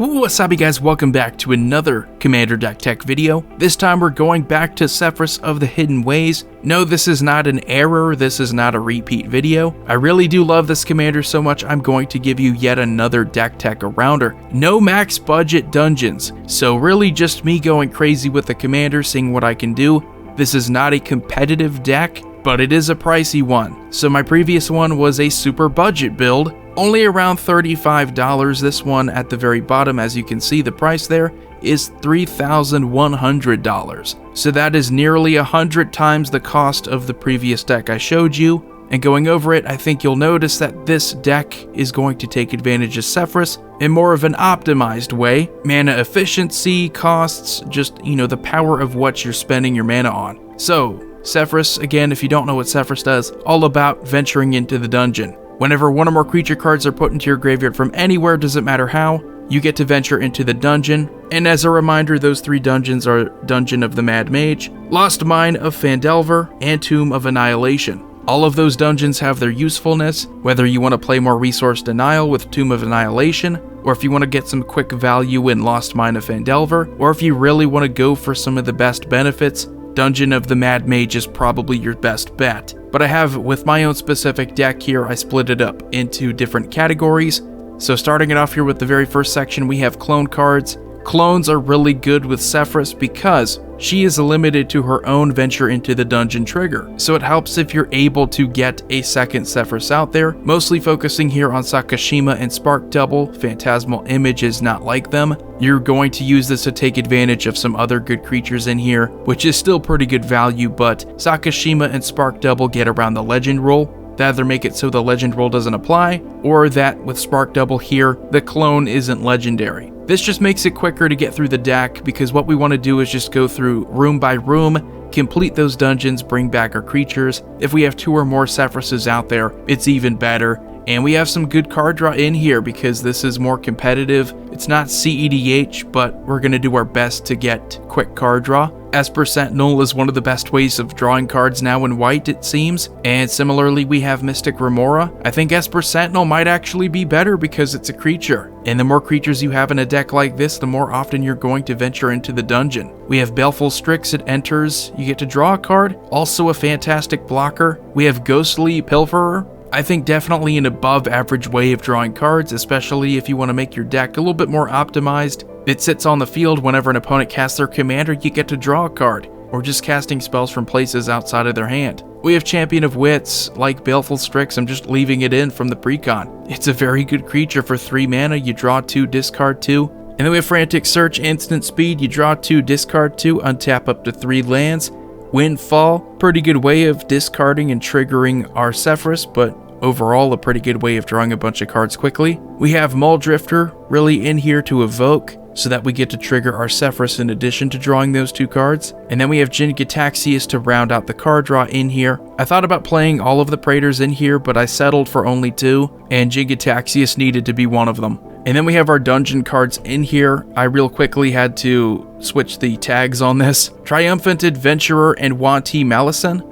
Wasabi guys, welcome back to another Commander Deck Tech video. This time we're going back to Sefris of the Hidden Ways. No, this is not an error, this is not a repeat video. I really do love this commander so much I'm going to give you yet another deck tech arounder. No max budget dungeons, so really just me going crazy with the commander, seeing what I can do. This is not a competitive deck, but it is a pricey one. So my previous one was a super budget build, only around $35. This one at the very bottom, as you can see, the price there is $3,100. So that is nearly 100 times the cost of the previous deck I showed you. And going over it, I think you'll notice that this deck is going to take advantage of Sefris in more of an optimized way. Mana efficiency, costs, just, the power of what you're spending your mana on. So, Sefris, again, if you don't know what Sefris does, all about venturing into the dungeon. Whenever one or more creature cards are put into your graveyard from anywhere, doesn't matter how, you get to venture into the dungeon. And as a reminder, those three dungeons are Dungeon of the Mad Mage, Lost Mine of Phandelver, and Tomb of Annihilation. All of those dungeons have their usefulness, whether you want to play more resource denial with Tomb of Annihilation, or if you want to get some quick value in Lost Mine of Phandelver, or if you really want to go for some of the best benefits, Dungeon of the Mad Mage is probably your best bet. But I have, with my own specific deck here, I split it up into different categories. So starting it off here with the very first section, we have clone cards. Clones are really good with Sefris because she is limited to her own venture into the dungeon trigger. So it helps if you're able to get a second Sefris out there, mostly focusing here on Sakashima and Spark Double. Phantasmal Image is not like them. You're going to use this to take advantage of some other good creatures in here, which is still pretty good value, but Sakashima and Spark Double get around the legend rule. That either make it so the legend rule doesn't apply, or that with Spark Double here, the clone isn't legendary. This just makes it quicker to get through the deck, because what we want to do is just go through room by room, complete those dungeons, bring back our creatures. If we have two or more Sefrises out there, it's even better. And we have some good card draw in here because this is more competitive. It's not CEDH, but we're going to do our best to get quick card draw. Esper Sentinel is one of the best ways of drawing cards now in white, it seems. And similarly, we have Mystic Remora. I think Esper Sentinel might actually be better because it's a creature. And the more creatures you have in a deck like this, the more often you're going to venture into the dungeon. We have Baleful Strix. It enters, you get to draw a card. Also a fantastic blocker. We have Ghostly Pilferer. I think definitely an above average way of drawing cards, especially if you want to make your deck a little bit more optimized. It sits on the field whenever an opponent casts their commander, you get to draw a card, or just casting spells from places outside of their hand. We have Champion of Wits, like Baleful Strix. I'm just leaving it in from the precon. It's a very good creature for 3 mana, you draw 2, discard 2. And then we have Frantic Search, instant speed, you draw 2, discard 2, untap up to 3 lands. Windfall, pretty good way of discarding and triggering our Sefris, but overall a pretty good way of drawing a bunch of cards quickly. We have Muldrifter, really in here to evoke, so that we get to trigger our Sefris in addition to drawing those 2 cards. And then we have Jin-Gitaxias to round out the card draw in here. I thought about playing all of the Praetors in here, but I settled for only 2, and Jin-Gitaxias needed to be one of them. And then we have our dungeon cards in here. I real quickly had to switch the tags on this. Triumphant Adventurer and Wanty Malison.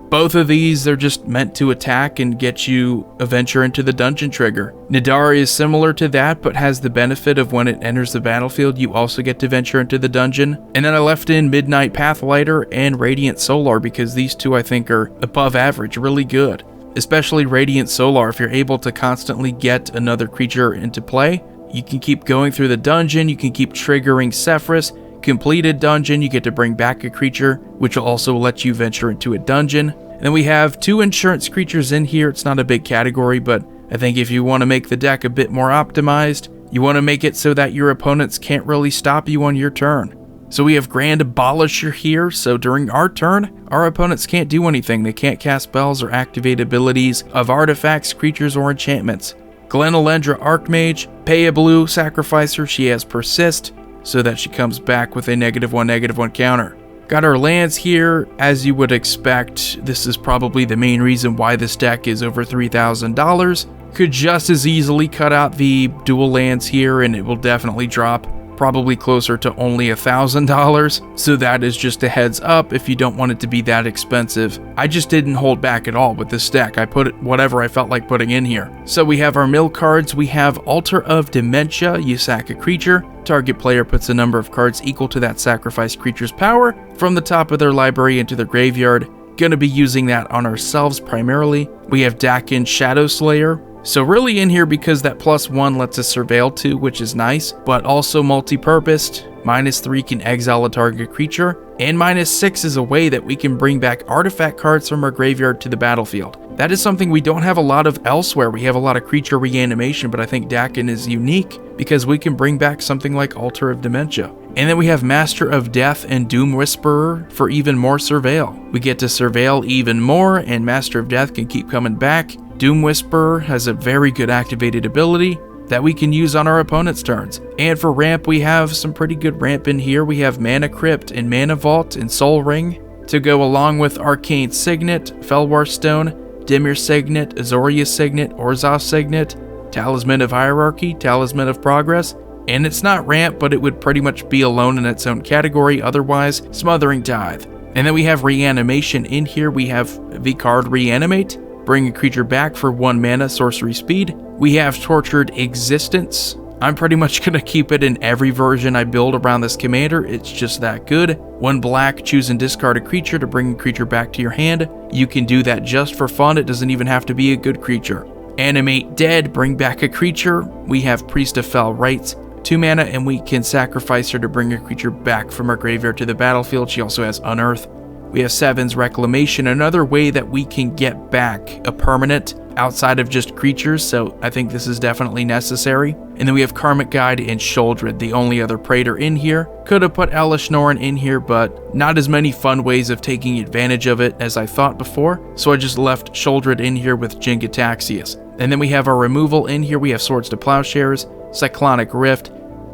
Both of these, they're just meant to attack and get you a venture into the dungeon trigger. Nidara is similar to that, but has the benefit of when it enters the battlefield, you also get to venture into the dungeon. And then I left in Midnight Pathlighter and Radiant Solar because these two I think are above average, really good. Especially Radiant Solar, if you're able to constantly get another creature into play, you can keep going through the dungeon, you can keep triggering Sefris. Completed dungeon, you get to bring back a creature, which will also let you venture into a dungeon. And then we have 2 insurance creatures in here. It's not a big category, but I think if you want to make the deck a bit more optimized, you want to make it so that your opponents can't really stop you on your turn. So we have Grand Abolisher here, so during our turn, our opponents can't do anything. They can't cast spells or activate abilities of artifacts, creatures, or enchantments. Glenelendra Archmage, pay a blue, sacrifice her, she has Persist, so that she comes back with a -1/-1 counter. Got our lands here. As you would expect, this is probably the main reason why this deck is over $3,000. Could just as easily cut out the dual lands here and it will definitely drop. probably closer to only $1,000. So that is just a heads up if you don't want it to be that expensive. I just didn't hold back at all with this deck. I put whatever I felt like putting in here. So we have our mill cards. We have Altar of Dementia. You sack a creature. Target player puts a number of cards equal to that sacrificed creature's power from the top of their library into their graveyard. Gonna be using that on ourselves primarily. We have Dakin Shadow Slayer. So really in here because that +1 lets us surveil too, which is nice, but also multi-purposed. -3 can exile a target creature, and -6 is a way that we can bring back artifact cards from our graveyard to the battlefield. That is something we don't have a lot of elsewhere. We have a lot of creature reanimation, but I think Dakin is unique because we can bring back something like Altar of Dementia. And then we have Master of Death and Doom Whisperer for even more surveil. We get to surveil even more, and Master of Death can keep coming back. Doom Whisperer has a very good activated ability that we can use on our opponent's turns. And for ramp, we have some pretty good ramp in here. We have Mana Crypt and Mana Vault and Soul Ring to go along with Arcane Signet, Felwar Stone, Dimir Signet, Azoria Signet, Orzhov Signet, Talisman of Hierarchy, Talisman of Progress. And it's not ramp, but it would pretty much be alone in its own category, otherwise Smothering Tithe. And then we have Reanimation in here. We have V-Card Reanimate, bring a creature back for 1 mana, sorcery speed. We have Tortured Existence. I'm pretty much going to keep it in every version I build around this commander. It's just that good. 1 black, choose and discard a creature to bring a creature back to your hand. You can do that just for fun. It doesn't even have to be a good creature. Animate Dead, bring back a creature. We have Priest of Fell Rites, 2 mana, and we can sacrifice her to bring a creature back from our graveyard to the battlefield. She also has Unearth. We have Seven's Reclamation, another way that we can get back a permanent outside of just creatures, so I think this is definitely necessary. And then we have Karmic Guide and Sholdred, the only other Praetor in here. Could have put Elesh Norn in here, but not as many fun ways of taking advantage of it as I thought before, so I just left Sholdred in here with Jin-Gitaxias. And then we have our removal in here. We have Swords to Plowshares, Cyclonic Rift.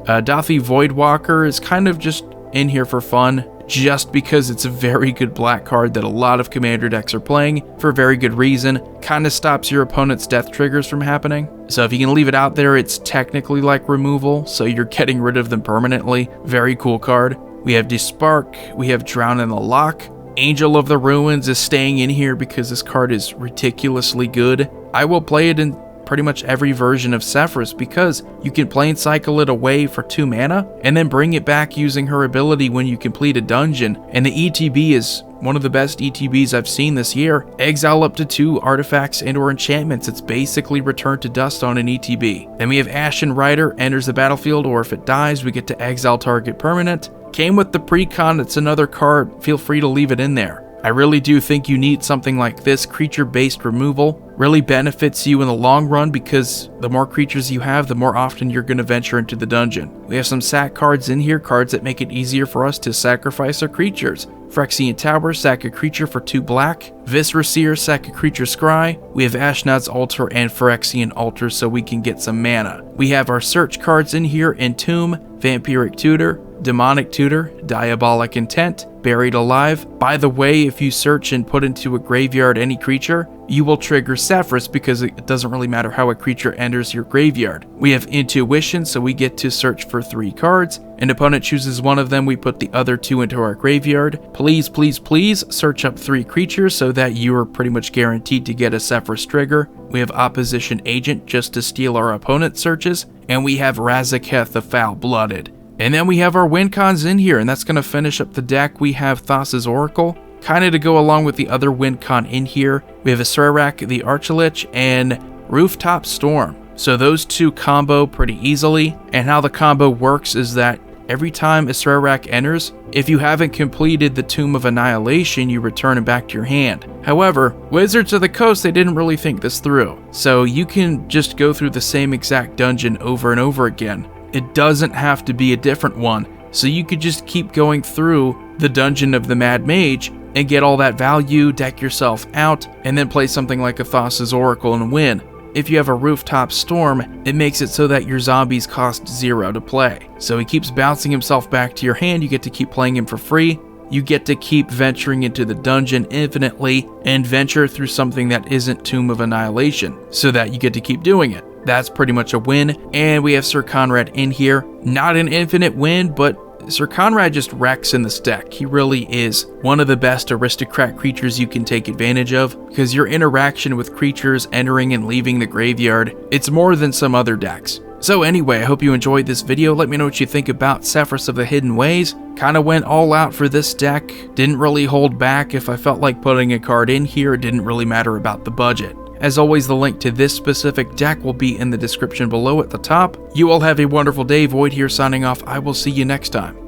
Dathi Voidwalker is kind of just in here for fun, just because it's a very good black card that a lot of commander decks are playing for a very good reason. Kind of stops your opponent's death triggers from happening. So if you can leave it out there, it's technically like removal, so you're getting rid of them permanently. Very cool card. We have Despark, we have Drown in the Loch. Angel of the Ruins is staying in here because this card is ridiculously good. I will play it in pretty much every version of Sefris because you can plain cycle it away for 2 mana and then bring it back using her ability when you complete a dungeon. And the ETB is one of the best ETBs I've seen this year. Exile up to 2 artifacts and or enchantments. It's basically Return to Dust on an ETB. Then we have Ashen Rider, enters the battlefield, or if it dies, we get to exile target permanent. Came with the precon, it's another card, feel free to leave it in there. I really do think you need something like this. Creature-based removal really benefits you in the long run because the more creatures you have, the more often you're going to venture into the dungeon. We have some sack cards in here, cards that make it easier for us to sacrifice our creatures. Phyrexian Tower, sack a creature for 2 black. Viscera Seer, sack a creature scry. We have Ashnod's Altar and Phyrexian Altar so we can get some mana. We have our search cards in here, Entomb, Vampiric Tutor, Demonic Tutor, Diabolic Intent, Buried Alive. By the way, if you search and put into a graveyard any creature, you will trigger Sefris because it doesn't really matter how a creature enters your graveyard. We have Intuition, so we get to search for 3 cards. An opponent chooses one of them, we put the other 2 into our graveyard. Please, please, please search up 3 creatures so that you are pretty much guaranteed to get a Sefris trigger. We have Opposition Agent just to steal our opponent's searches. And we have Razaketh the Foul-Blooded. And then we have our win cons in here, and that's going to finish up the deck. We have Thassa's Oracle, kind of to go along with the other win con in here. We have Acererak the Archlich and Rooftop Storm. So those 2 combo pretty easily, and how the combo works is that every time Acererak enters, if you haven't completed the Tomb of Annihilation, you return it back to your hand. However, Wizards of the Coast, they didn't really think this through. So you can just go through the same exact dungeon over and over again. It doesn't have to be a different one. So you could just keep going through the Dungeon of the Mad Mage and get all that value, deck yourself out, and then play something like a Thassa's Oracle and win. If you have a Rooftop Storm, it makes it so that your zombies cost 0 to play. So he keeps bouncing himself back to your hand, you get to keep playing him for free. You get to keep venturing into the dungeon infinitely and venture through something that isn't Tomb of Annihilation, so that you get to keep doing it. That's pretty much a win. And we have Sir Conrad in here. Not an infinite win, but Sir Conrad just wrecks in this deck. He really is one of the best aristocrat creatures you can take advantage of, because your interaction with creatures entering and leaving the graveyard, it's more than some other decks. So anyway, I hope you enjoyed this video. Let me know what you think about Sefris of the Hidden Ways. Kinda went all out for this deck. Didn't really hold back. If I felt like putting a card in here, it didn't really matter about the budget. As always, the link to this specific deck will be in the description below at the top. You all have a wonderful day. Void here signing off. I will see you next time.